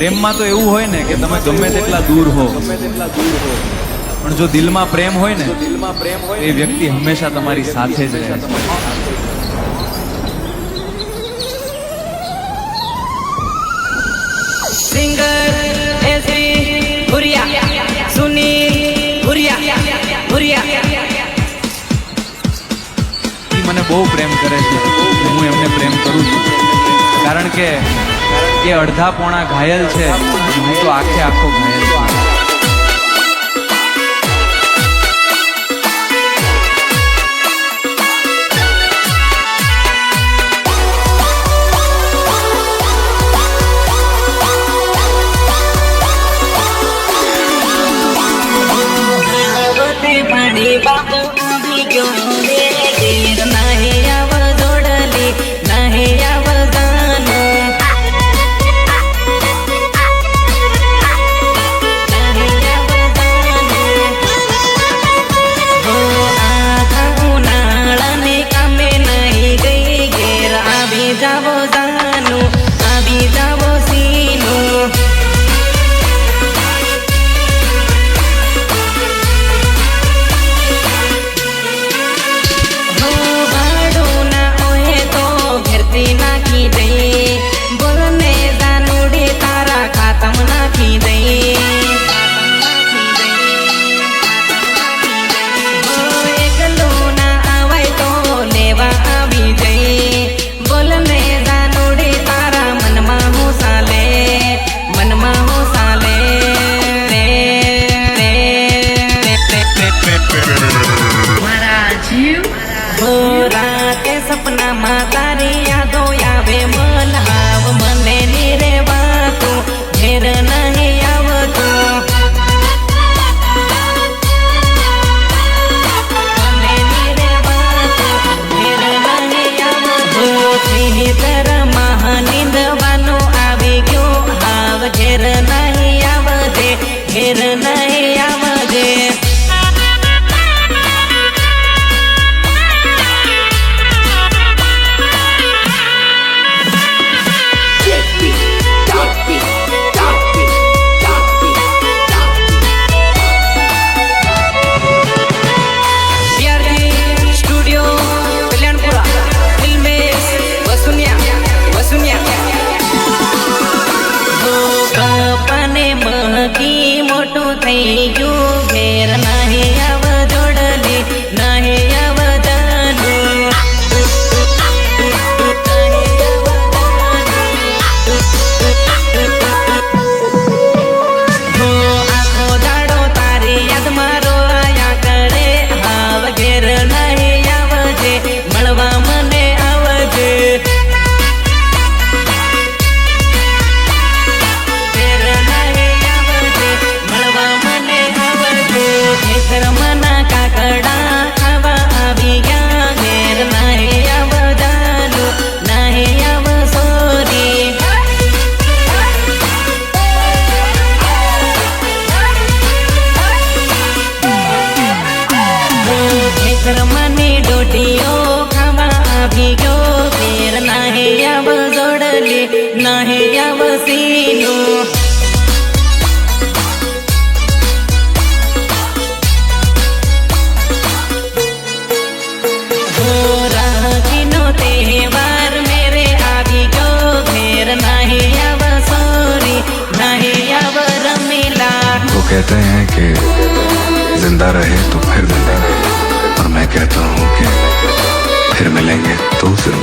પ્રેમમાં તો એવું હોય ને કે તમે ગમે તેટલા દૂર હો પણ જો દિલમાં પ્રેમ હોય ને એ વ્યક્તિ હંમેશા તમારી સાથે જ રહે છે. સિંગર એસવી ભુરિયા સુનીલ ભુરિયા મને બહુ પ્રેમ કરે છે, હું એમને પ્રેમ કરું છું કારણ કે એ અડધા પોણા ઘાયલ છે, હું તો આખે આખો ઘાયલ છું. સપના માં તારી યાદો આવે મન હાવ મને ની રેવાતું ઘેર નહીં આવતું મને ની રેવાતું ઘેર નહીં આવતું તર મહાનિંદવાનો આવી ગયો હાવ ઘેર નહીં આવજે ઘેર નહીં આવજે. મોટું થઈ ગયું ઘેર નહીં આવ જોડલી નહીં આવ જાનું આખો દાડો તારી યાદમાં રોયા કરે હાવ ઘેર નહીં આવજે મળવા મને આવજે. મના કાકડા ખાવા આવી ગયા ઘેર નહીં આવ જાનું નહીં આવ સોરી ખેતર મની ડોટીઓ ખાવા આવી ગયો ઘેર નહીં આવ જોડલી નહીં આવ સીનું तहेवार मेरे आवी गो घेर नहीं आव सोरी नहीं आव रमीला. वो कहते हैं कि जिंदा रहे तो फिर जिंदा रहे और मैं कहता हूँ कि फिर मिलेंगे तो फिर